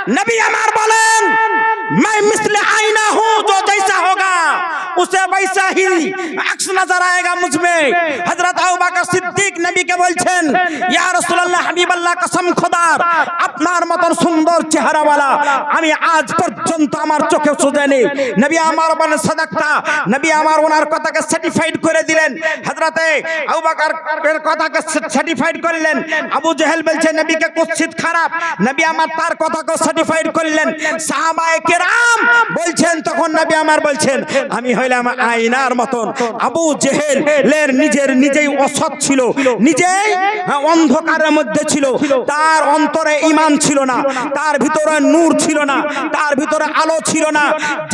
नबी हमार बोलें मैं मिस्ले आईना हूँ, जो जैसा होगा उसे वैसा ही अक्स नजर आएगा मुझ में। हजरत अबू बकर सिद्दीक नबी के बोलছেন ইয়া রাসূলুল্লাহ হাবিবাল্লাহ কসম খোদার আপনার মতন সুন্দর চেহারাওয়ালা আমি আজ পর্যন্ত আমার চোখে সুজেনি। নবী আমার বলেন সাদাকতা। নবী আমার ওনার কথাকে সার্টিফাইড করে দিলেন। হযরতে আবু বকরের কথাকে সার্টিফাইড করলেন। আবু জেহেল বলছে নবীকে কুৎসিত খারাপ, নবী আমার তার কথাকে সার্টিফাইড করলেন। সাহাবায়ে কেরাম বলছেন, তখন নবী আমার বলছেন আমি হইলাম আয়নার মতন। আবু জেহেলের নিজেই অসৎ ছিল, নিজেই অন্ধকারের মধ্যে ছিল, তার অন্তরে ঈমান ছিল না, তার ভিতরে নূর ছিল না, তার ভিতরে আলো ছিল না,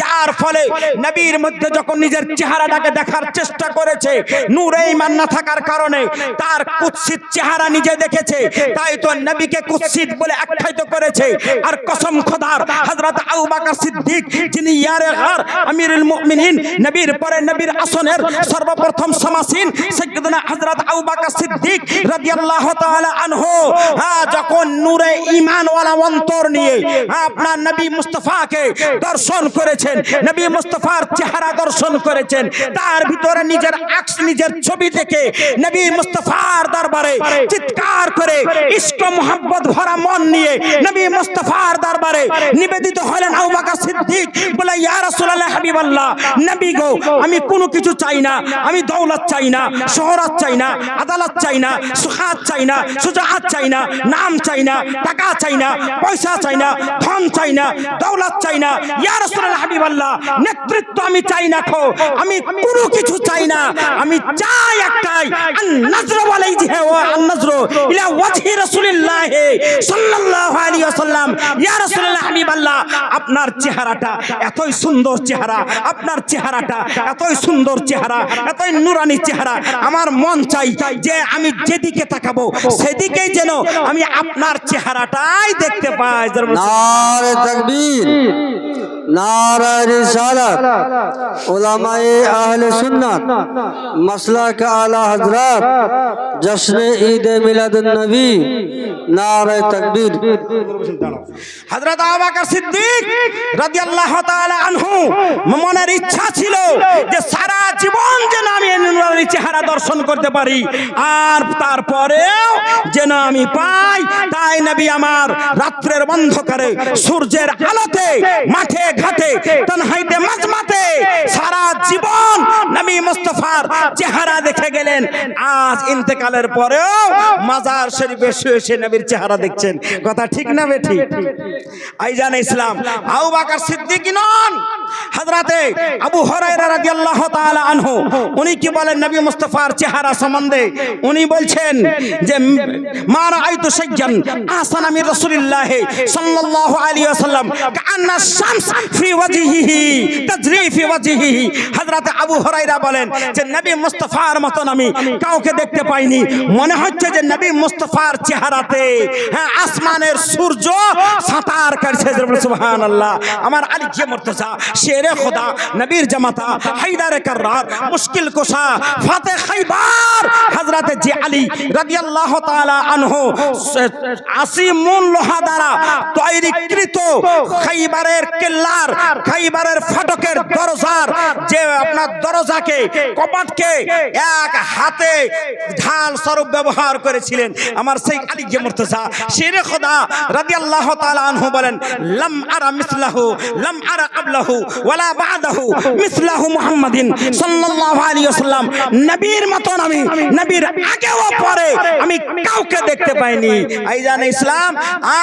যার ফলে নবীর মধ্যে যখন নিজের চেহারাটাকে দেখার চেষ্টা করেছে, নূরে ঈমান না থাকার কারণে তার কুৎসিত চেহারা নিজে দেখেছে, তাই তো নবীকে কুৎসিত বলে আখ্যায়িত করেছে। আর কসম খোদার হযরত আবু বকর সিদ্দিক যিনি ইয়ারে গার আমিরুল মুমিনিন, নবীর পরে নবীর আসনের সর্বপ্রথম সমাসীন সাইয়্যিদনা হযরত আবু বকর সিদ্দিক রাদিয়াল্লাহু তাআলা আনহু যখন নূরে ঈমান ওয়ালা অন্তর নিয়ে আপনার নবী মুস্তাফাকে দর্শন করেছেন, নবী মুস্তাফার চেহারা দর্শন করেছেন, তার ভিতরে নিজের আক্স নিজের ছবি দেখে নবী মুস্তাফার দরবারে চিৎকার করে ইশক ও মোহাব্বত ভরা মন নিয়ে নবী মুস্তাফার দরবারে নিবেদিত হলেন আবু বকর সিদ্দিক। বলে ইয়া রাসূলুল্লাহ হাবিবাল্লাহ, নবী গো আমি কোনো কিছু চাই না, আমি দৌলত চাই না, শোহরত চাই না, আদালত চাই না, সুখাত চাই না, সুজাআত চাই না, নাম চাই না, টাকা চাই না, পয়সা চাই না, ধন চাই না, দৌলত চাই না। ইয়া রাসূলুল্লাহ হাবিবাল্লাহ, নেতৃত্ব আমি চাই না, আমি কোনো কিছু চাই না, আমি চাই একটাই আন-নাজর আলাইহি ওয়া আন-নাজর ইলা ওয়াজহি রাসূলিল্লাহ সাল্লাল্লাহু আলাইহি ওয়াসাল্লাম। ইয়া রাসূলুল্লাহ হাবিবাল্লাহ, আপনার চেহারাটা এতই সুন্দর চেহারা, আপনার চেহারাটা এতই সুন্দর চেহারা, এতই নূরানি চেহারা, আমার মন চাই যে আমি যেদিকে তাকাবো সেদিকেই যেন আমি আপনার চেহারাটাই দেখতে পাই। নারে তাকবীর, নারে রিসালাত, উলামায়ে আহলে সুন্নাত, মাসলাক আলা হযরত, জশ্নে ঈদ মিলাদুন নবী, নারে তাকবীর। হযরত আবু বকর সিদ্দিক রাদিয়াল্লাহু তাআলা আনহু মনের ইচ্ছা ছিল যে সারা জীবন যেন আমি নূরানি চেহারা দর্শন করতে পারি, আর তারপরেও যেন আমি পাই। তাই নবী আমার রাত্রের অন্ধকারে সূর্যের আলোতে মাঠে ঘাটে তানহাইতে মাজমাতে সারা জীবন নবী মুস্তাফার চেহারা দেখে গেলেন। আজ ইন্তেকালের পরেও মাজার শরীফে শুয়ে শুয়ে নবীর চেহারা দেখছেন। কথা ঠিক না বেঠিক? আইজান ইসলাম আবু বকর সিদ্দিক নন, হযরতে আবু হুরায়রা রাদিয়াল্লাহু তাআলা আনহু উনি কি বলেন নবী মুস্তাফার চেহারা সম্বন্ধে? উনি বলছেন যে মা রাআইতু শাইয়ান আহসানা মিন রাসূলিল্লাহ সাল্লাল্লাহু আলাইহি ওয়াসাল্লাম কাআন্না শামস ফি ওয়াজহিহি তাজরি ফি ওয়াজহিহি। হযরতে আবু হুরায়রা বলেন যে নবী মুস্তাফার মতন আমি কাউকে দেখতে পাইনি, মনে হচ্ছে যে নবী মুস্তাফার চেহারাতে আসমানের সূর্য সাঁতার কাটছে। সুবহানাল্লাহ। আমার আলী কে মুর্তজা শেরে খোদা, নবীর জামাতা, হায়দারে কাররার, মুশকিল কুশা, ফাতে খাইবার, হযরতে জি আলী রাদিয়াল্লাহু তাআলা আনহু 80 মণ লোহা দ্বারা তৈরিকৃত খাইবারের কিল্লার, খাইবারের ফাটকের দরজার যে আপনার দরজাকে কপাটকে এক হাতে ঢাল স্বরূপ ব্যবহার করেছিলেন আমার সেই আলী কে মুর্তজা শেরে খোদা রাদিয়াল্লাহু তাআলা আনহু বলেন লাম আরা মিসলাহু লাম আরা ক্বাবলাহু ওয়ালা বা'দাহু মিসলাহু মুহাম্মাদিন সাল্লাল্লাহু আলাইহি ওয়াসাল্লাম। নবীর মতন আমি নবীর আগে ও পরে আমি কাউকে দেখতে পাইনি। আইজান ইসলাম।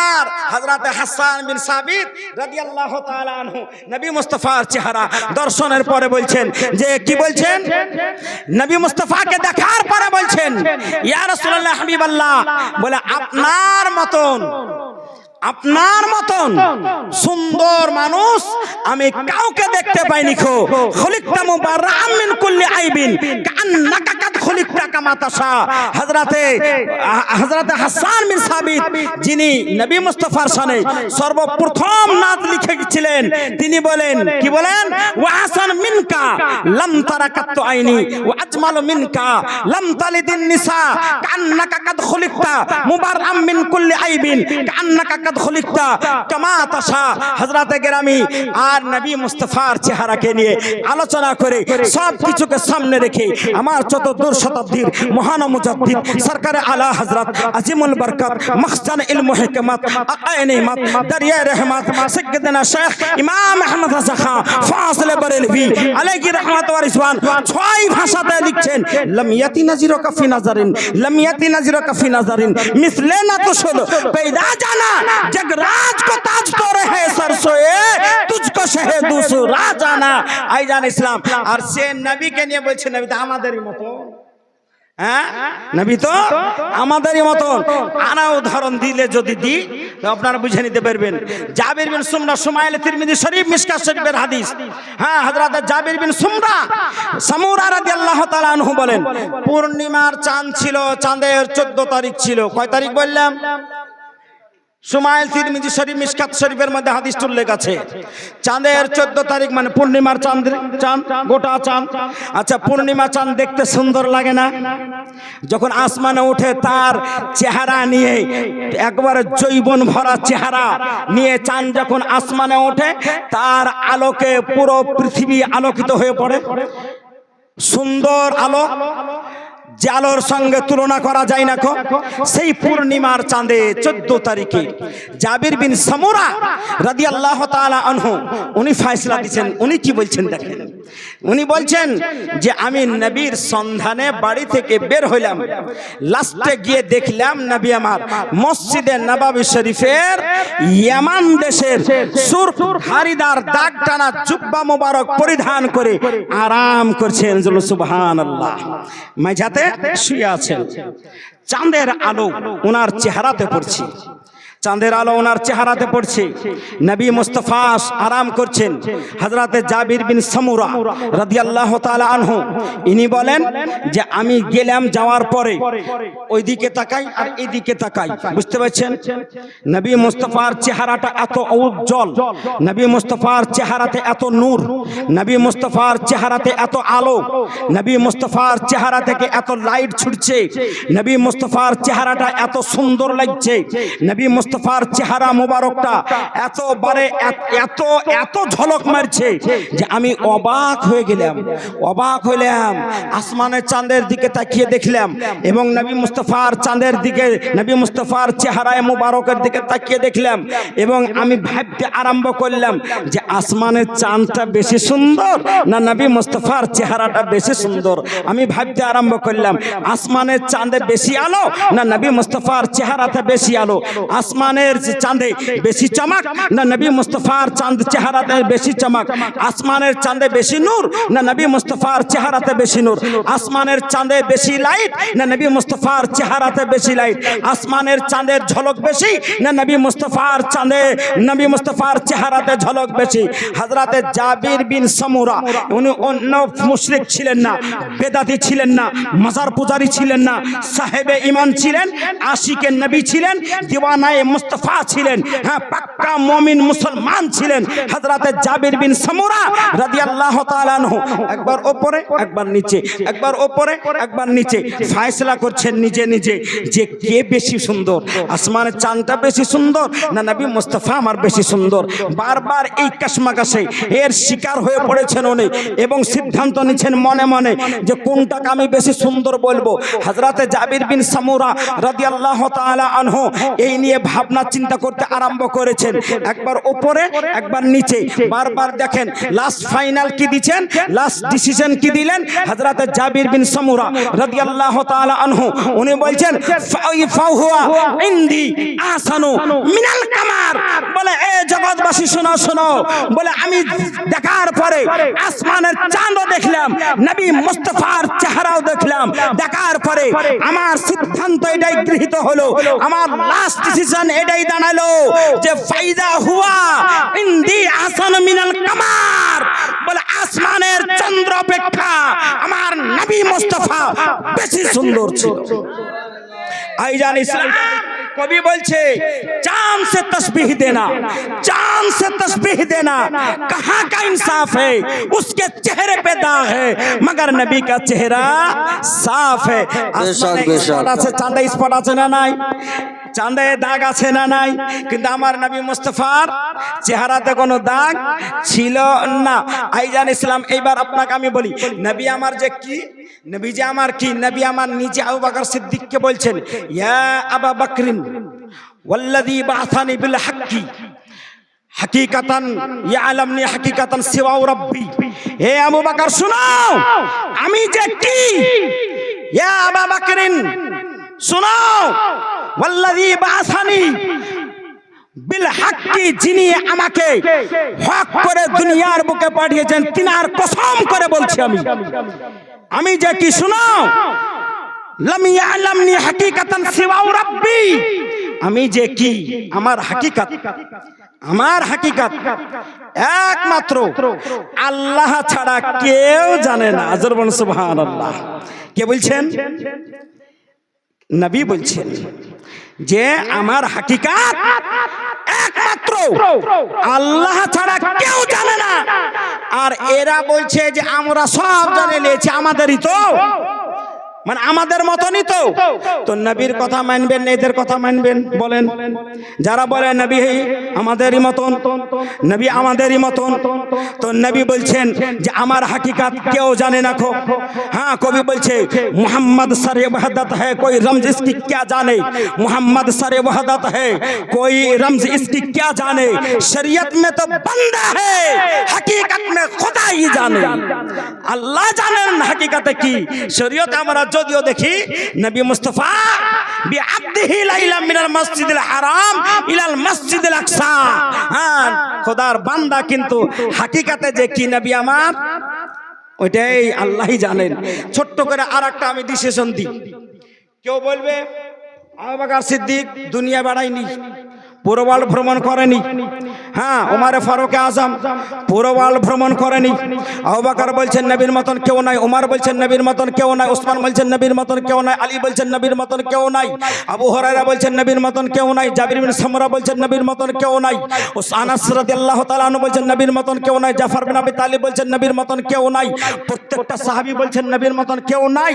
আর হযরতে হাসান বিন সাবিত রাদিয়াল্লাহু তাআলা আনহু নবী মুস্তাফার চেহারা দর্শনের পরে বলছেন যে কি বলছেন? নবী মুস্তাফাকে দেখার পরে বলছেন ইয়া রাসূলুল্লাহ হাবিবাল্লাহ, বলে আপনার মতন সুন্দর মানুষ আমি কাউকে দেখতে পাইনি। খলিকতা মুবাররাআম মিন কুল্লি আইবিন কান্নাকা কাদ খুলিকতা কামা তাশা। হযরতে হাসান বিন সাবিত যিনি নবী মুস্তাফার শানে সর্বপ্রথম নাত লিখেছিলেন, তিনি বলেন, কি বলেন? ওয়া আহসান মিনকা লাম তারা কাত্তু আইনি ওয়া আজমালু মিনকা লাম তালিদিন নিসা কান্নাকা কাদ খুলিকতা মুবাররাম মিন কুল্লি আইবিন কান্নাকা কাদ খুলিকতা কামা তাশা। হযরতে গেরামি আর নবী মুস্তাফার চেহারাকে নিয়ে আলোচনা করে সব কিছুকে সামনে রেখে আমার চতুর্দশ শতাব্দীর মহান মুজাদ্দিদ সরকার আলা হযরত আজিমুল বরকত মখজান ইলম ও হিকমত আকায়ে নেমত দরিয়া রহমত সৈয়দনা শেখ ইমাম আহমদ হাসান খান ফাজিল বরেলভী আলাইহি রহমত ওয়া রিজওয়ান 6 ভাষাতে লিখছেন, লাম ইয়াতি নাজিরুকা ফি নাজারিন লাম ইয়াতি নাজিরুকা ফি নাজারিন মিসলে না তুশুল पैदा जाना जगराज को ताज तो रहे सर सोए तुझको शहे दूसरा जाना। আইজান ইসলাম আর সে নবীকে নিয়ে বলছে নবী তো আমাদেরই মতো, হ্যাঁ নবী তো আমাদেরই মতন। আনা উদাহরণ দিলে যদি দি তো আপনারা বুঝে নিতে পারবেন। জাবির বিন সুমরা সুমাইল তিরমিজি শরীফ মিশকাত শরীফের হাদিস। হ্যাঁ, হযরত জাবির বিন সামুরা রাদিয়াল্লাহু তাআলা আনহু বলেন, পূর্ণিমার চাঁদ ছিল, চাঁদের 14 তারিখ ছিল। কয় তারিখ বললাম? সুমাইল তিরমিজি শরীফ মিশকাত শরীফের মধ্যে হাদিস উল্লেখ আছে চাঁদের 14 তারিখ, মানে পূর্ণিমার চাঁদ, গোটা চাঁদ। আচ্ছা, পূর্ণিমা চাঁদ দেখতে সুন্দর লাগে না? যখন আসমানে ওঠে তার চেহারা নিয়ে, একবারে জৈবন ভরা চেহারা নিয়ে চাঁদ যখন আসমানে ওঠে তার আলোকে পুরো পৃথিবী আলোকিত হয়ে পড়ে। সুন্দর আলো, যে আলোর সঙ্গে তুলনা করা যায় না। সেই পূর্ণিমার চাঁদে 14 তারিখে জাবির বিন সামুরা রাদিয়াল্লাহু তাআলা আনহু উনি ফয়সালা দিয়েছেন। উনি কি বলছেন দেখেন, উনি বলছেন যে আমি নবীর সন্ধানে বাড়ি থেকে বের হইলাম, লাস্টে গিয়ে দেখলাম নবী আমার মসজিদে নববী শরীফের ইয়ামান দেশের সুরখ হারিদার দাগ টানা জুব্বা মোবারক পরিধান করে আরাম করছেন। সুবহানাল্লাহ। মাঝাতে শুয়ে আছেন, চাঁদের আলো ওনার চেহারাতে পড়ছে, চাঁদের আলো ওনার চেহারাতে পড়ছে। নবী মুস্তাফা আরাম করছেন। হযরতে জাবির বিন সামুরা রাদিয়াল্লাহু তাআলা আনহু ইনি বলেন যে আমি গেলাম, যাওয়ার পরে ওইদিকে তাকাই আর এইদিকে তাকাই, বুঝতে পারছেন? নবী মুস্তাফার চেহারাটা এত উজ্জ্বল, নবী মুস্তাফার চেহারাতে এত নূর, নবী মুস্তাফার চেহারাতে এত আলো, নবী মুস্তাফার চেহারা থেকে এত লাইট ছুটছে, নবী মুস্তাফার চেহারাটা এত সুন্দর লাগছে, নবী মুস্তাফার চেহারা মোবারকটা এতবারে এত এত ঝলক মারছে যে আমি অবাক হয়ে গেলাম, অবাক হইলাম। আসমানের চাঁদের দিকে তাকিয়ে দেখলাম এবং নবী মুস্তাফার চাঁদের দিকে, নবী মুস্তাফার চেহারায় মোবারকের দিকে তাকিয়ে দেখলাম এবং আমি ভাবতে আরম্ভ করলাম যে আসমানের চাঁদটা বেশি সুন্দর না নবী মুস্তাফার চেহারাটা বেশি সুন্দর। আমি ভাবতে আরম্ভ করলাম আসমানের চাঁদে বেশি আলো না নবী মুস্তাফার চেহারাতে বেশি আলো, আসমানের চাঁদে বেশি চমক না নবী মুস্তাফার চাঁদ চেহারাতে বেশি চমক, আসমানের চাঁদে বেশি নূর না নবী মুস্তাফার চেহারাতে বেশি নূর, আসমানের চাঁদে বেশি লাইট না নবী মুস্তাফার চেহারাতে বেশি লাইট, আসমানের চাঁদের ঝলক বেশি না নবী মুস্তাফার চাঁদে, নবী মুস্তাফার চেহারাতে ঝলক বেশি। হযরতে জাবির বিন সামুরা উনি অন্য মুশরিক ছিলেন না, বেদাতি ছিলেন না, মাজার পূজারী ছিলেন না, সাহেবে ঈমান ছিলেন, আশিকে নবী ছিলেন, দিওয়ানায়ে মুস্তাফা ছিলেন, হ্যাঁ পাক্কা মুমিন মুসলমান ছিলেন। হযরতে জাবির বিন সামুরা রাদিয়াল্লাহু তাআলা আনহু একবার উপরে একবার নিচে, একবার উপরে একবার নিচে ফয়সালা করছেন নিজে নিজে যে কে বেশি সুন্দর, আসমানের চাঁদটা বেশি সুন্দর না নবী মুস্তাফা আমার বেশি সুন্দর। বারবার এই কাশমাকাশে এর শিকার হয়ে পড়েছেন উনি এবং সিদ্ধান্ত নিচ্ছেন মনে মনে যে কোনটাকে আমি বেশি সুন্দর বলবো। হযরতে জাবির বিন সামুরা রাদিয়াল্লাহু তাআলা আনহু এই নিয়ে ভাবনা চিন্তা করতে আরম্ভ করেছেন, একবার উপরে একবার নিচে। বারবার দেখেন লাস্ট ফাইনাল কি দিবেন, লাস্ট ডিসিশন কি দিলেন হযরতে জাবির বিন সামুরা রাদিয়াল্লাহু তাআলা আনহু উনি বলছেন ফাহুয়া ইনদি আহসানু মিনাল কামার। বলে এ জগৎবাসী শোনো শোনো, বলে আমি দেখার পরে আসমানের চাঁদও দেখলাম, নবী মুস্তাফার চেহারাও দেখলাম, দেখার পরে আমার সিদ্ধান্ত এটাই গৃহীত হলো, আমার লাস্ট ডিসিশন এটাই দাঁড়ালো যে ফাইদা হুয়া ইনদি আহসানু মিনাল কামার। বলে আসমানের চন্দ্র অপেক্ষা আমার নবী মুস্তাফা বেশি সুন্দর ছিল। आईजान इस्लाम कभी बोलছে चांद से तस्बीह देना, चांद से तस्बीह देना कहाँ का इंसाफ है, उसके चेहरे पे दाग है मगर नबी का चेहरा साफ है। स्पॉट আছে চাঁদে স্পট আছে না নাই, চাঁদে দাগ আছে না নাই, কিন্তু আমার নবী মুস্তাফার চেহারাতে কোনো দাগ ছিল না। আইজান ইসলাম এইবার আপনাকে আমি বলি নবী আমার যে কি, নবী যে আমার কি, নবী আমার নিজে আবু বকর সিদ্দিককে বলছেন ইয়া আবা বকরিন ওয়াল্লাযী বাআসানি বিল হাক্কি হাকিকাতান ইয়ালামনি হাকিকাতান সিওয়া রাব্বি, হে আবু বকর শুনো আমি যে কি, ইয়া আবা বকরিন শুনো ওয়াল্লাযী বাআসানি বিল হাক্কি, যিনি আমাকে হক করে দুনিয়ার বুকে পাঠিয়েছেন তিনার কসম করে বলছি আমি যে কি শুনো লাম ইয়ালামনি হাকিকাতান সিওয়া রাব্বি, আমি যে কি আমার হাকিকত, আমার হাকিকত একমাত্র আল্লাহ ছাড়া কেউ জানে না। আজর বলুন সুবহানাল্লাহ। কে বলছেন? নবী বলছেন যে আমার হাকিকত একমাত্র আল্লাহ ছাড়া কেউ জানে না। আর এরা বলছে যে আমরা সব জানে নিয়েছি, আমাদেরই তো, মানে আমাদের মতনই তো। তো নবীর কথা মানবেন না এদের কথা মানবেন বলেন? যারা বলে নবী আমাদেরই মতন, নবী আমাদেরই মতন, তো নবী বলছেন যে আমার হাকিকত কেউ জানে না। হ্যাঁ কবি বলছে মোহাম্মদ সরে ওয়াহদত হ্যায় কোई रमज इसकी क्या जाने, मोहम्मद सरे वहदत है कोई रमज इसकी क्या जाने, शरीयत में तो बंदा है हकीकत में खुदा ही जाने। আল্লাহ জানেন হাকিকতে কি, শরীয়ত আমরা যদিও দেখি নবী মুস্তাফা বিআবদিহি লাইলা মিনাল মসজিদিল হারাম ইলাল মসজিদিল আকসা, হ্যাঁ খোদার বান্দা, কিন্তু হাকিকতে যে কি নবী আমার ওইটাই আল্লাহই জানেন। ছোট্ট করে আরেকটা আমি ডিসিশন দিই। কেউ বলবে আবু বকর সিদ্দিক দুনিয়া বেড়ায়নি, পুরো ওয়ার্ল্ড ভ্রমণ করেনি। হ্যাঁ ওমর ফারুক আজম পুরো ওয়ার্ল্ড ভ্রমণ করেনি। আবু বকর বলছেন নবীর মতন কেউ নাই, ওমর বলছেন নবীর মতন কেউ নাই, ওসমান বলছেন নবীর মতন কেউ নাই, আলী বলছেন নবীর মতন কেউ নাই, আবু হুরায়রা বলছেন নবীর মতন কেউ নাই, জাবির বিন সামরা বলছেন নবীর মতন কেউ নাই, আনাস রাদিয়াল্লাহু তাআলা আনহু বলছেন নবীর মতন কেউ নাই, জাফর বিন আবি তালিব বলছেন নবীর মতন কেউ নাই, প্রত্যেকটা সাহাবী বলছেন নবীর মতন কেউ নাই।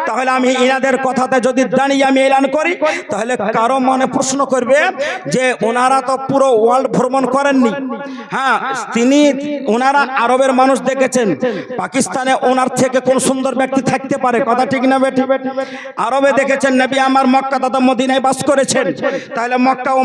তাহলে আমি ইনাদের কথাতে যদি দাঁড়িয়ে আমি এলান করি তাহলে কারো মনে প্রশ্ন করবে যে ওনারা তো পুরো ওয়ার্ল্ড ভ্রমণ করেননি। হ্যাঁ ওনারা আরবের মানুষ দেখেছেন, পাকিস্তানে ওনার থেকে কোন সুন্দর ব্যক্তি থাকতে পারে, কথা ঠিক না বেটি? আরবে দেখেছেন নবী আমার মক্কা তথা মদিনায় বাস করেছেন, তাহলে মক্কা ও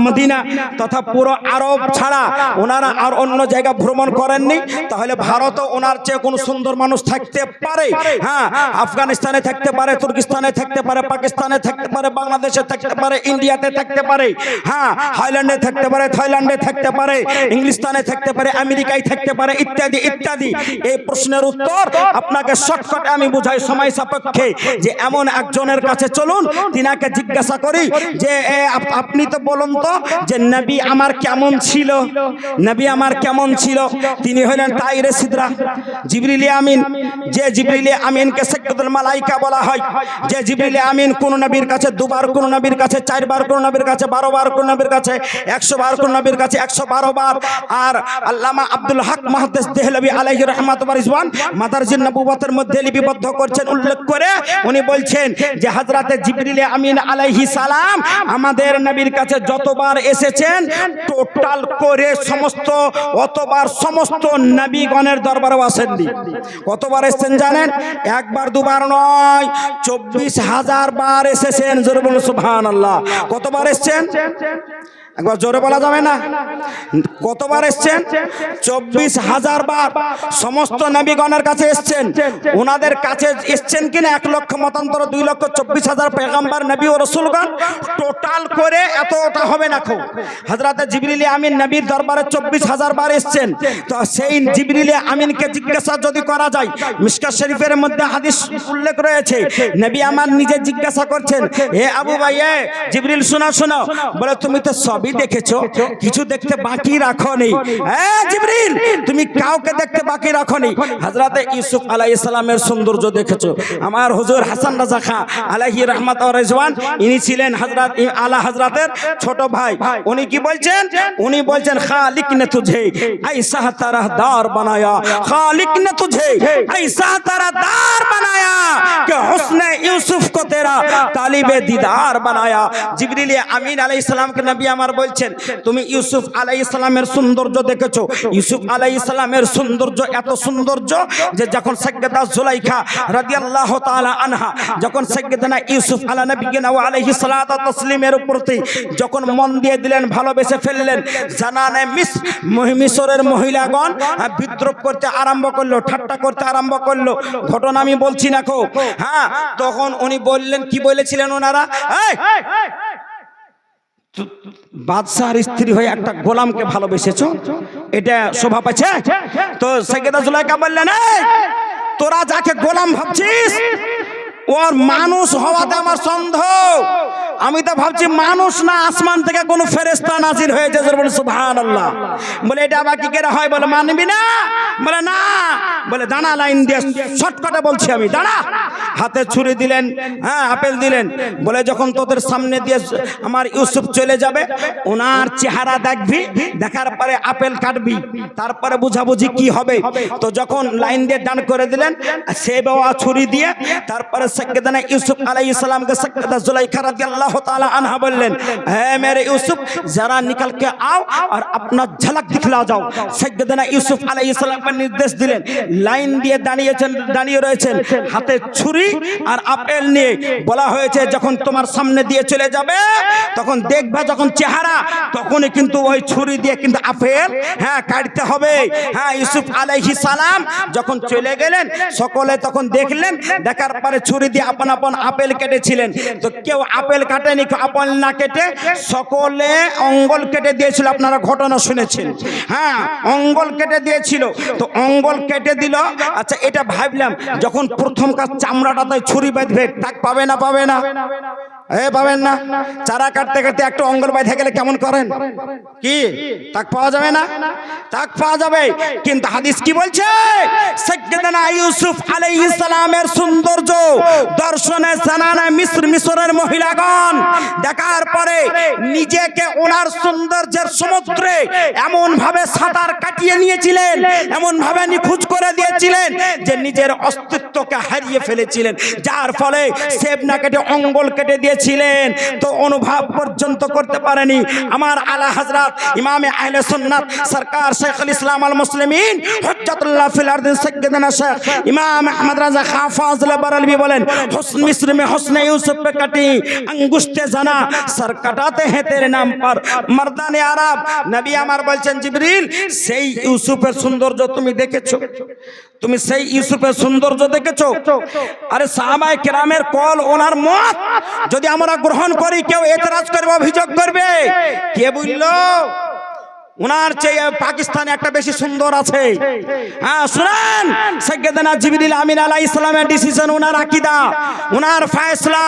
মদিনা তথা পুরো আরব ছাড়া ওনারা আর অন্য জায়গা ভ্রমণ করেননি, তাহলে ভারতও ওনার চেয়ে কোন সুন্দর মানুষ থাকতে পারে। হ্যাঁ আফগানিস্তানে থাকতে পারে, তুর্কিস্তানে থাকতে পারে, পাকিস্তানে থাকতে পারে, বাংলাদেশে থাকতে পারে, ইন্ডিয়াতে থাকতে পারে, হ্যাঁ হাইল্যান্ডে থাকতে পারে, থাইল্যান্ডে থাকতে পারে, ইংলিশস্তানে থাকতে পারে, আমেরিকায় থাকতে পারে, ইত্যাদি ইত্যাদি। এই প্রশ্নের উত্তর আপনাকে শর্টকাটে আমি বুঝাই সময় সাপেক্ষে, যে এমন একজনের কাছে চলুন তিনাকে জিজ্ঞাসা করি যে আপনি তো বলুন তো যে নবী আমার কেমন ছিল, নবী আমার কেমন ছিল। তিনি হলেন তাইরে সিদরা জিবরিল আমিন, যে জিবরিল আমিনকে সাইয়্যিদুল মালাইকা বলা হয়, যে জিবরিল আমিন কোন নবীর কাছে দুবার, কোন নবীর কাছে চারবার, কোন নবীর কাছে 12 বার, কোন নবীর কাছে 100 বার, কোন নবীর কাছে 112 বার। আর আল্লামা আব্দুল হক মুহাদ্দিস দেহলভী আলাইহি রাহমাত ওয়া রিজওয়ান মাদারিজুন নবুওয়াতের মধ্যে লিপিবদ্ধ করছেন, উল্লেখ করে উনি বলছেন যে হযরতে জিবরিল আমিন আলাইহিস সালাম আমাদের নবীর কাছে যতবার এসেছেন টোটাল করে সমস্ত অতবার সমস্ত নবীগণের দরবারে আসেননি। কতবার এসেছেন জানেন? একবার দুবার নয়, 24,000 বার এসেছেন। জোরে বলুন সুবহানাল্লাহ। কতবার এসেছেন? একবার জোরে বলা যাবে না? কতবার এসেছেন? 24,000 বার সমস্ত নবীগণের কাছে এসেছেন। ওনাদের কাছে এসেছেন কিনা 1 লক্ষ মতান্তর 2,24,000 পয়গম্বর নবী ও রাসূলগণ টোটাল করে এতটা হবে না। হযরত জিবরিল আমিন নবীর দরবারে 24,000 বার এসেছেন। তো সেই জিবরিল আমিনকে জিজ্ঞাসা যদি করা যায়, মিশকাত শরীফের মধ্যে হাদিস উল্লেখ রয়েছে, নবী আমার নিজে জিজ্ঞাসা করছেন, হে আবু ভাই, জিবরিল শোনো শোনো, বলে তুমি তো সবই সবই দেখেছো, কিছু দেখতে বাকি রাখোনি। হ্যাঁ জিবরিল, তুমি কাউকে দেখতে বাকি রাখোনি। হযরতে ইউসুফ আলাইহিস সালামের সৌন্দর্য দেখেছো। আমার হুজুর হাসান রাজা খাঁ আলাইহি রাহমাত ওয়া রিজওয়ান, ইনি ছিলেন হযরত আলা হযরতের ছোট ভাই। উনি কি বলছেন? উনি বলছেন খালিক ने तुझे ऐसा तरहदार बनाया, खालिक ने तुझे ऐसा तरहदार बनाया कि हुस्न यूसुफ को तेरा तालिबे दीदार बनाया। जिब्रील আমিন আলাইহিস সালামকে নবী আমার বলছেন, তুমি ইউসুফ আলাইহিস সালামের সৌন্দর্য দেখেছো। ইউসুফ আলাইহিস সালামের সৌন্দর্য এত সৌন্দর্য যে যখন সাইয়্যিদা জুলাইখা রাদিয়াল্লাহু তাআলা আনহা যখন সাইয়্যিদানা ইউসুফ আলা নবিয়িনা ওয়া আলাইহি সালাতু ওয়া তাসলিমের প্রতি যখন মন দিয়ে দিলেন, ভালোবেসে ফেললেন, জানানে মিশরের মহিলাগণ বিদ্রোহ করতে আরম্ভ করলো, ঠাট্টা করতে আরম্ভ করলো। ঘটনা আমি বলছি না খো। হ্যাঁ, তখন উনি বললেন, কি বলেছিলেন ওনারা? বাদশার স্ত্রী হয়ে একটা গোলামকে ভালোবেসেছো, এটা শোভা পাচ্ছে? তো সাইয়্যিদা জুলাইখা বললেন, তোরা যাকে গোলাম ভাবছিস ওর মানুষ হওয়াতে আমার সন্দেহ। আমি তো ভাবছি মানুষ না, আসমান থেকে কোনো ফেরেশতা নাজিল হয়েছে। বলে সুবহানাল্লাহ। বলে এটা আবার কি করে হয়? বলে মানবি না? বলে না। বলে দাঁড়া, লাইন দিয়ে শর্টকাটে বলছি আমি, দাঁড়া। হাতে ছুরি দিলেন, হ্যাঁ আপেল দিলেন। বলে যখন তোদের সামনে দিয়ে আমার ইউসুফ চলে যাবে, ওনার চেহারা দেখবি, দেখার পরে আপেল কাটবি, তারপরে বুঝাবুঝি কি হবে। তো যখন লাইন দিয়ে দাঁড় করে দিলেন, সে বাবা ছুরি দিয়ে, তারপরে সাইয়্যিদানা ইউসুফ আলাইহিস সালামকে সাইয়্যিদা জুলাইখা রাদিয়াল্লাহু তাআলা আনহা বললেন, হে মেরে ইউসুফ, जरा निकल के आओ और अपना झलक दिखला जाओ। সাইয়্যিদানা ইউসুফ আলাইহিস সালামকে নির্দেশ দিলেন, লাইন দিয়ে দাঁড়িয়ে রয়েছেন, হাতে ছুরি আর আপেল নিয়ে। বলা হয়েছে যখন তোমার সামনে দিয়ে চলে যাবে, তখন দেখবা যখন চেহারা, তখনই কিন্তু ওই ছুরি দিয়ে কিন্তু আপেল হ্যাঁ কাটতে হবে। হ্যাঁ, ইউসুফ আলাইহিস সালাম যখন চলে গেলেন, সকলে তখন দেখলেন, দেখার পরে ছুরি দিয়ে আপন আপন আপেল কেটেছিলেন। তো কেউ আপেল কাটেনি, আপেল না কেটে সকলে অঙ্গল কেটে দিয়েছিল। আপনারা ঘটনা শুনেছেন। হ্যাঁ, অঙ্গল কেটে দিয়েছিল। তো অঙ্গল কেটে দিল। আচ্ছা, এটা ভাবলাম যখন প্রথম কাজ চামড়াটাতে ছুরি বাঁধবে, তাক পাবে না? পাবে না? পাবেন না? চারা কাটতে কাটতে একটা অঙ্গল বাঁধে গেলে কেমন করেন? কি তাক পাওয়া যাবে না? তাক পাওয়া যাবে। কিন্তু হাদিস কি বলছে? সাইয়্যিদানা ইউসুফ আলাইহিস সালামের সৌন্দর্য দর্শনে জানানা মিশরের মহিলাগণ দেখার পরে নিজেকে ওনার সৌন্দর্যের সমুদ্রে এমন ভাবে সাঁতার কাটিয়ে নিয়েছিলেন, এমন ভাবে নিখোঁজ করে দিয়েছিলেন যে নিজের অস্তিত্বকে হারিয়ে ফেলেছিলেন। যার ফলে সেব না কেটে অঙ্গল কেটে দিয়েছিলেন, তো অনুভব পর্যন্ত করতে পারেনি। আমার আলা হযরত ইমামে আহলে সুন্নাত সরকার শেখুল ইসলাম আল মুসলিমিন হুজ্জাতুল্লাহ ফিল আরদ সাইয়্যিদানা শেখ ইমাম আহমদ রাজা খাঁ ফাজলে বারালভি বলেন, हुस्न मिस्र में हुस्न यूसुफ पे कटी अंगुष्ठे जना सर कटाते हैं तेरे नाम पर मर्दाने आरब। नबी আমার বলছেন, জিবরিল, সেই ইউসুফের সৌন্দর্য তুমি দেখেছো? তুমি সেই ইউসুফের সৌন্দর্য দেখেছো? আরে সাহাবায়ে কেরামের কল, ওনার মত যদি আমরা গ্রহণ করি, কেউ এতরাজ করবে, অভিযোগ করবে, কে বললো ওনার চেয়ে পাকিস্তানে একটা বেশি সুন্দর আছে? হ্যাঁ, শুনেন, সাইয়্যিদানা জিবরিল আমিন আলাইহিস সালামের ডিসিশন, ওনার আকীদা, ওনার ফয়সালা।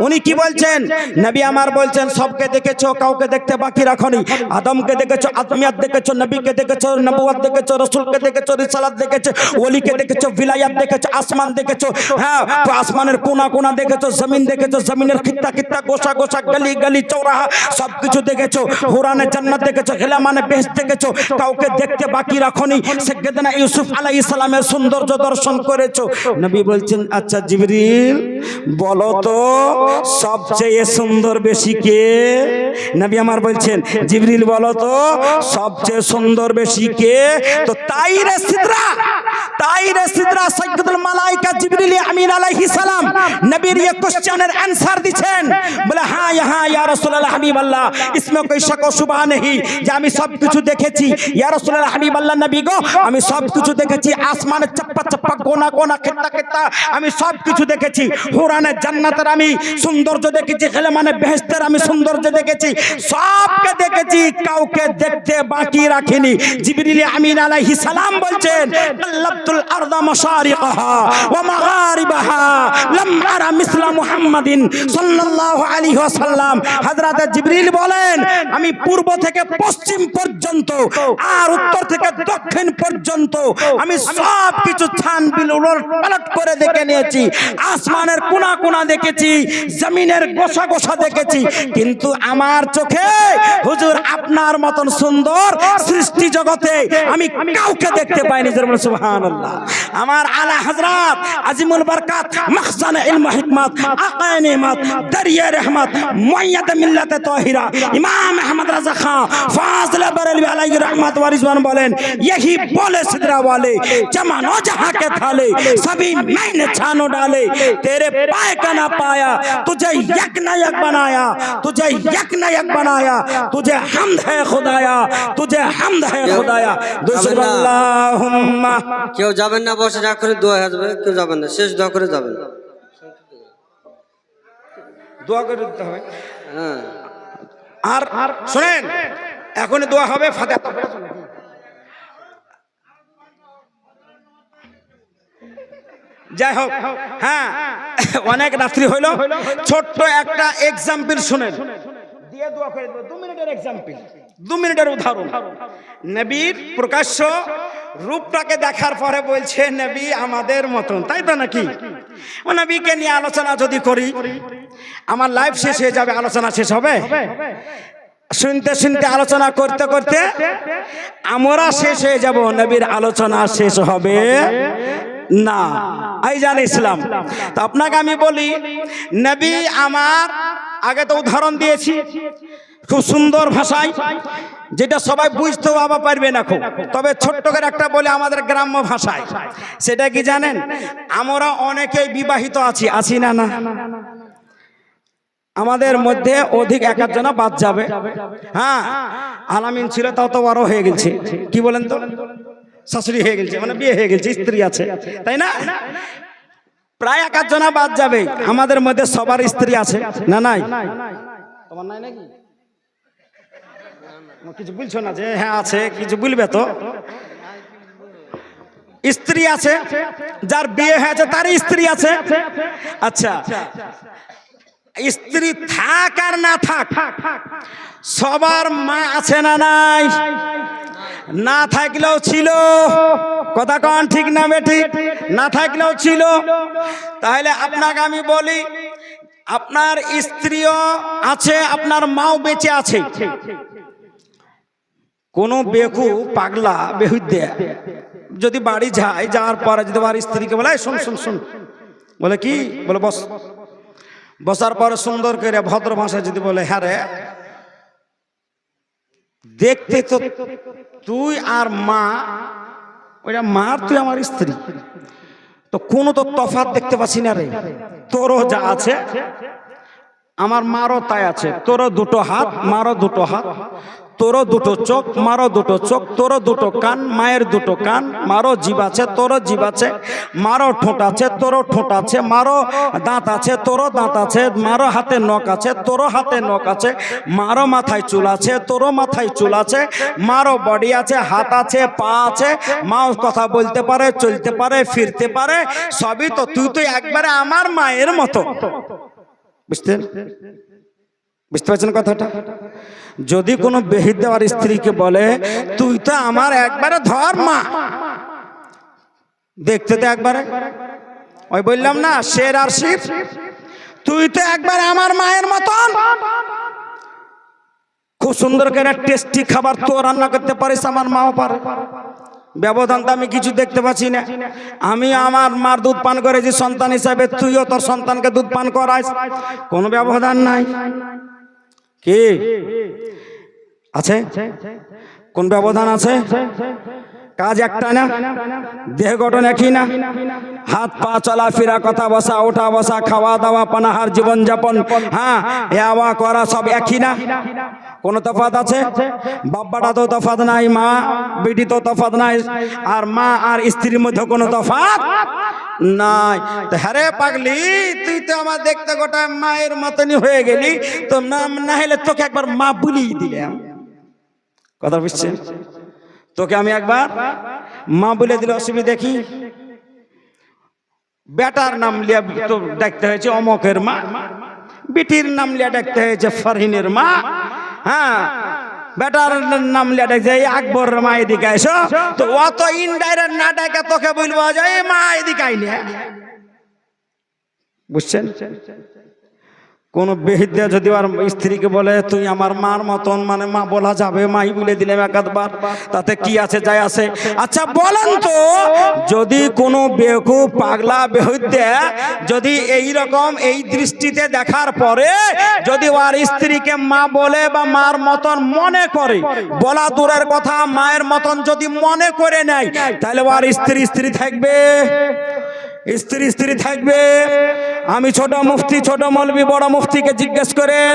উনি কি বলছেন? নবী আমার বলছেন, সবকে দেখেছো, কাউকে দেখতে বাকি রাখোনি। আদমকে দেখেছো, আদমিয়াত দেখেছো, নবীকে দেখেছো, নবুয়ত দেখেছো, রাসূলকে দেখেছো, রিসালাত দেখেছো, ওলিকে দেখেছো, ভিলায়াত দেখেছো, আসমান দেখেছো। হ্যাঁ, আসমানের কোনা কোনা দেখেছো, জমিন দেখেছো, জমিনের খিত্তা খিত্তা, গোসা গোসা, গলি গলি, চৌরাহা সবকিছু দেখেছো। হুরানে জান্নাত দেখেছো, গিলামানে বেহেশত দেখেছো, কাউকে দেখতে বাকি রাখোনি। সাইয়্যিদানা ইউসুফ আলাইহিস সালামের সৌন্দর্য দর্শন করেছো। নবী বলছেন, আচ্ছা জিবরিল, বলো তো সবচেয়ে সুন্দর বেশি কে? নবী আমার বলছেন, জিবরিল বলো তো সবচেয়ে সুন্দর বেশি কে? তো তাইরে সিদরা সাইয়্যিদুল মালায়েকা জিবরিল আমিন আলাইহিস সালাম নবীর এই কোশ্চেনের आंसर দিচ্ছেন। বলে, হ্যাঁ ইয়া ইয়া রাসূলুল্লাহ হাবিবাল্লাহ, ইসমে কোই শক ও শুবহা নেই যে আমি সব কিছু দেখেছি। ইয়া রাসূলুল্লাহ হাবিবাল্লাহ, নবী গো, আমি সব কিছু দেখেছি। আসমানের চাপ্পা চাপ্পা, কোনা কোনা, খিত্তা খিত্তা, আমি সব কিছু দেখেছি। হুরানের জান্নাতের আমি সৌন্দর্য দেখেছি, গিলামানে বেহেশতের আমি সৌন্দর্য দেখেছি, সবকে দেখেছি, কাউকে দেখতে বাকি রাখিনি। জিবরিল আমিন আলাইহিস সালাম বলছেন, কাল্লাবতু শাক্কাতুল আরদা মাশারিকাহা ওয়া মাগারিবাহা লাম আরা মিসলা মুহাম্মাদিন সাল্লাল্লাহু আলাইহি ওয়াসাল্লাম। হযরত জিবরিল বলেন আমি পূর্ব থেকে পশ্চিম পর্যন্ত আর উত্তর থেকে দক্ষিণ পর্যন্ত আমি সব কিছু ছানবিল উলটপালট করে দেখে নিয়েছি। আসমানের কোনা কোনা দেখেছি, জমিনের গোছা গোছা দেখেছি, কিন্তু আমার চোখে হুজুর আপনার মতন সুন্দর সৃষ্টি জগতে আমি কাউকে দেখতে পাইনি। সুবহানাল্লাহ। আমার আলা হযরত আজিমুল বরকাত মখজান ইলম হিকমত আকায়ে নেমত দরিয়া रहमत মুয়াyyদ মিল্লাত তাহিরা ইমাম আহমদ রাজা খান ফাজিল বরেলভী আলাইহি रहमत व रिजवान বলেন यही बोले सिदरा वाले जमानो जहां के थाले सभी मैंने छानो डाले तेरे पाए का ना पाया तुझे यक न यक बनाया तुझे यक न यक बनाया तुझे हम्द है खुदाया तुझे हम्द है खुदाया। दूसरा अल्लाहुम्मा কেউ যাবেন না, বসে রাগ করে দোয়া আসবে, কেউ যাবেন না, শেষ দোয়া করে যাবেন। দোয়া করে দিতে হবে। হ্যাঁ, আর শুনেন এখনই দোয়া হবে ফাতিহা। যাই হোক, হ্যাঁ অনেক রাত্রি হইল, ছোট্ট একটা এক্সাম্পল শুনেন দিয়ে দোয়া করে দেব। 2 মিনিটের এক্সাম্পল, 2 মিনিটের উদাহরণ। নবীর প্রকাশ্য রূপটাকে দেখার পরে বলছে নবী আমাদের মতন, তাই তো নাকি? ও নবীকে নিয়ে আলোচনা যদি করি আমার লাইফ শেষ হয়ে যাবে, আলোচনা শেষ হবে? শুনতে শুনতে আলোচনা করতে করতে আমরা শেষ হয়ে যাব, নবীর আলোচনা শেষ হবে না। আইজান ইসলাম। তো আপনাকে আমি বলি নবী আমার, আগে তো উদাহরণ দিয়েছি খুব সুন্দর ভাষায়, যেটা সবাই বুঝতেও আবার পারবে না খুব, তবে ছোট্ট করে একটা বলে আমাদের গ্রাম্য ভাষায়। সেটা কি জানেন? আমরা অনেকেই বিবাহিত আছি না? না, আমাদের মধ্যে অধিক এক একজনা বাদ যাবে। হ্যাঁ, আলামিন ছিল তাও তো বড় হয়ে গেছে, কি বলেন তো, শাশুড়ি হয়ে গেছে, মানে বিয়ে হয়ে গেছে, স্ত্রী আছে, তাই না? প্রায় এক একজনা বাদ যাবে। আমাদের মধ্যে সবার স্ত্রী আছে না? নাই? তোমার নাই নাকি? কিছু বলছো না যে হ্যাঁ আছে, কিছু বলবে তো। স্ত্রী আছে, যার বিয়ে হয়েছে তার স্ত্রী আছে। আচ্ছা, স্ত্রী থাক আর না থাক সবার মা আছে না নাই? না থাকলেও ছিল, কথা কন ঠিক না বেঠিক? না থাকলেও ছিল। তাহলে আপনাকে আমি বলি আপনার স্ত্রীও আছে, আপনার মাও বেঁচে আছে। কোন বেকু পাগলা বেহুদ্দে যদি বাড়ি যায়, যাওয়ার পরে যদি আমার স্ত্রীকে বলে শুন শুন শুন, বলে কি বলে বস, বসার পরে সুন্দর করে ভদ্র ভাষায় যদি বলে হ্যাঁ রে দেখতে তো তুই আর মা, ওইটা মার তুই আমার স্ত্রী, তো কোনো তো তফাৎ দেখতে পাচ্ছি না রে। তোরও যা আছে আমার মারও তাই আছে, তোরও দুটো হাত মারও দুটো হাত, তোরও দুটো চোখ মারো দুটো চোখ, তোরও দুটো কান মায়ের দুটো কান, মারো জিভ আছে তোরও জিভ আছে, মারো ঠোঁট আছে তোরও ঠোঁট আছে, মারো দাঁত আছে তোরও দাঁত আছে, মারো হাতে নখ আছে তোরও হাতে নখ আছে, মারো মাথায় চুল আছে তোরও মাথায় চুল আছে, মারো বডি আছে, হাত আছে পা আছে, মাও কথা বলতে পারে চলতে পারে ফিরতে পারে, সবই তো। তুই তো একবারে আমার মায়ের মতো। বুঝতে পারছেন কথাটা? যদি কোনো বেহিদ দেওয়ার স্ত্রীকে বলে তুই তো আমার একবারে ধর মা, দেখতে তো একবারে ওই বললাম না শের আর শিব, তুই তো একবারে আমার মায়ের মতন। খুব সুন্দর করে টেস্টি খাবার তো রান্না করতে পারিস, আমার মাও পারে। ব্যবধান তো আমি কিছু দেখতে পাচ্ছি না। আমি আমার মার দুধ পান করেছি সন্তান হিসাবে, তুইও তোর সন্তানকে দুধ পান করাইস, কোনো ব্যবধান নাই। কি আছে? কোন ব্যবধান আছে? কাজ একটা না, দেহ গঠন একই না, হাত পা চলাফেরা কথা বসা ওঠা বসা খাওয়া দাওয়া পানাহার জীবন যাপন, হ্যাঁ হাওয়া করা সব একই না, কোন তফাৎ আছে? বাব্বাটা তো তফাৎ নাই, মা বেটি তো তফাৎ নাই, আর মা আর স্ত্রীর মধ্যে কোনো তফাৎ নাই। তো হ্যারে পাগলি, তুই তো আমার দেখতে গোটা মায়ের মতনই হয়ে গেলি, তো না হলে তোকে একবার মা বলিয়ে দিলাম। কথা বুঝছেন? তোকে আমি একবার মা বলে দিলে অসুবিধা কি? বেটার নাম লিয়া তো দেখতে হয়েছে অমকের মা, বেটির নাম লিয়া দেখতে হয়েছে ফারহিনের মা। হ্যাঁ, বেটার নাম লিয়া দেখতে আকবর মা এদিকে এসো, তো অত ইনডাইরেক্ট না ডাকে তোকে বলবো যে এই মা এদিকে আইলে, বুঝছেন? কোন বেহিদ্যা যদি আর স্ত্রীকে বলে তুই আমার মার মতন, মানে মা বলা যাবে, মাই বলে দিলাম একাধবার, তাতে কি আছে যায় আছে? আচ্ছা বলেন তো, যদি কোনো বেকুব পাগলা বেহুদ্যা যদি এই রকম এই দৃষ্টিতে দেখার পরে যদি ওর স্ত্রীকে মা বলে বা মার মতন মনে করে, বলা দূরের কথা মায়ের মতন যদি মনে করে নেয়, তাহলে ওর স্ত্রী স্ত্রী থাকবে? স্ত্রী স্ত্রী থাকবে? আমি ছোট মুফতি, ছোট মৌলবি বড় মুফতিকে জিজ্ঞেস করেন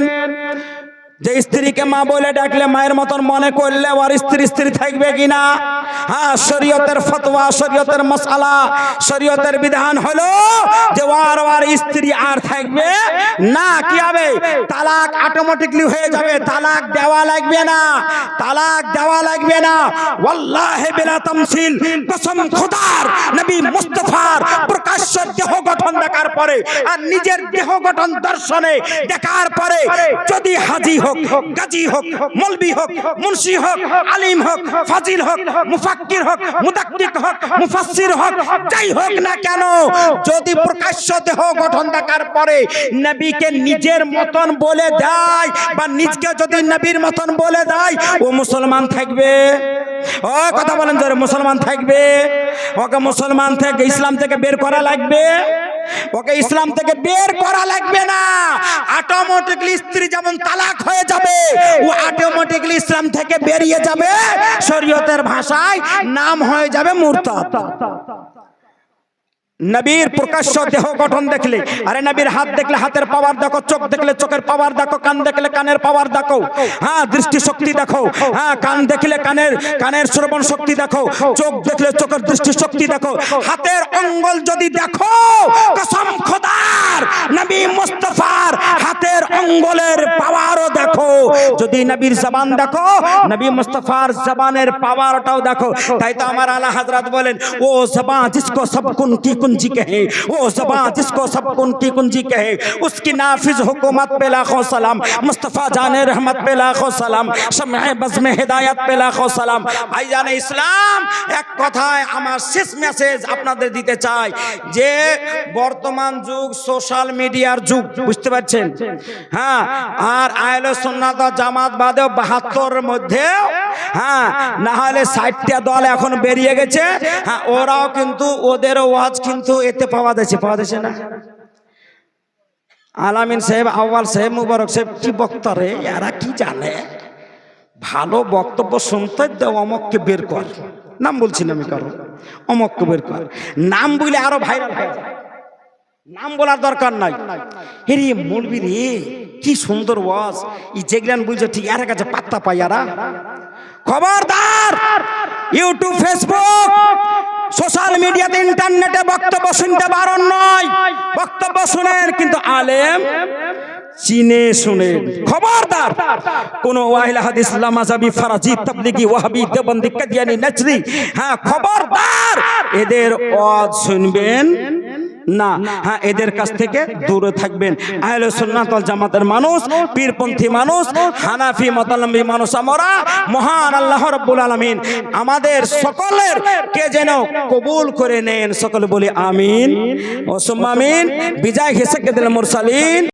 যে স্ত্রীকে মা বলে ডাকলে মায়ের মতন মনে করলে ওর স্ত্রী স্ত্রী থাকবে কিনা? হ্যাঁ, শরীয়তের ফতোয়া, শরীয়তের মাসআলা, শরীয়তের বিধান হলো যে ওর স্ত্রী আর থাকবে না। কি হবে? তালাক অটোমেটিকলি হয়ে যাবে, তালাক দেওয়া লাগবে না, তালাক দেওয়া লাগবে না। ওয়াল্লাহি বিলা তামসিল, কসম খোদার, নবী মুস্তাফার প্রকাশ্য দেহ গঠন দেখার পরে আর নিজের দেহ গঠন দর্শনে দেখার পরে যদি হাজি হোক, গাজী হোক, মৌলবি হোক, মুন্সি হোক, আলিম হোক, ফাজিল হোক, মুফাক্কির হোক, মুদাক্কিক হোক, মুফাসসির হোক, যাই হোক না কেন, যদি প্রকাশ্য দেহ গঠন দেখার পরে নবীকে নিজের মতন বলে দেয় বা নিজকে যদি নবীর মতন বলে দেয়, ও মুসলমান থাকবে? ও কথা বলেন যে মুসলমান থাকবে? ওকে মুসলমান থেকে ইসলাম থেকে বের করা লাগবে? ওকে ইসলাম থেকে বের করা লাগবে না। অটোমেটিকলি স্ত্রী যেমন তালাক হয়ে যাবে, ও অটোমেটিকলি ইসলাম থেকে বেরিয়ে যাবে, শরীয়তের ভাষায় নাম হয়ে যাবে মুরতাদ। নবীর প্রকাশ্য দেহ গঠন দেখলে, আরে নবীর হাত দেখলে হাতের পাওয়ার দেখো, চোখ দেখলে চোখের পাওয়ার দেখো, কান দেখলে কানের পাওয়ার দেখো, হ্যাঁ দৃষ্টি শক্তি দেখো, হ্যাঁ কান দেখলে কানের শ্রবণ শক্তি দেখো, চোখ দেখলে চোখের দৃষ্টি শক্তি দেখো, হাতের অঙ্গল যদি দেখো, কসম খোদার নবী মুস্তাফার হাতের অঙ্গলের পাওয়ারও দেখো, যদি নবীর জবান দেখো, নবী মুস্তাফার জবানের পাওয়ারটাও দেখো। তাই তো আমার আলা হযরত বলেন, ও জবান जिसको सब कुन की कुंजी कहे, वो ज़बान जिसको सब कुन की कुंजी कहे, उसकी नाफिज हुकूमत पे लाखों सलाम, मुस्तफ़ा जाने रहमत पे लाखों सलाम, शम्ए बज़्म हिदायत पे लाखों सलाम। ভাইজান ইসলাম, এক কথায় আমার শেষ মেসেজ আপনাদের দিতে চাই যে বর্তমান যুগ সোশ্যাল মিডিয়ার যুগ, বুঝতে পারছেন? হ্যাঁ, আর আহলে সুন্নাত ওয়াল জামাত বাদেও ৭২ এর মধ্যে, হ্যাঁ না হলে ৬০টা দল এখন বেরিয়ে গেছে, হ্যাঁ ওরাও কিন্তু ওদের ওয়াজ কিন্তু এতে পাওয়া যাচ্ছে না। আলামিন সাহেব, আউয়াল সাহেব, মুবারক সাহেব কি বক্তা রে, এরা কি জানে, ভালো বক্তব্য শুনতে দাও, অমককে বের কর, নাম বলছি না আমি কারো, অমককে বের কর, নাম বলে আরো ভাইরাল হয়ে যায়, নাম বলার দরকার নাই। হেরে মৌলবি রে কি সুন্দর ওয়াজ, ই যেগুলান বুঝছো ঠিক এর কাছে পাত্তা পাই এরা। খবরদার, ইউটিউব, ফেসবুক, সোশ্যাল মিডিয়াতে, ইন্টারনেটে বক্তব্য শুনতে বারণ নয়, বক্তব্য শুনেন কিন্তু আলেম চিনে শুনেন। খবরদার, কোন ওয়াহিল হাদিস, লামাজাবি, ফারাজি, তাবলিগি, ওয়াহাবি, দেওবন্দি, কাদিয়ানি, নজরি, হ্যাঁ খবরদার এদের ওয়াজ শুনবেন না, হ্যাঁ এদের কাছ থেকে দূরে থাকবেন। আহলে সুন্নাত ওয়াল জামাতের মানুষ, পীরপন্থী মানুষ, হানাফি মতালম্বী মানুষ আমরা, মহান আল্লাহ রাব্বুল আলামিন আমাদের সকলের কে যেন কবুল করে নেন, সকলে বলি আমিন ও সুম্মা আমিন। বিজয় হিসাকে দিল মুরসালিন।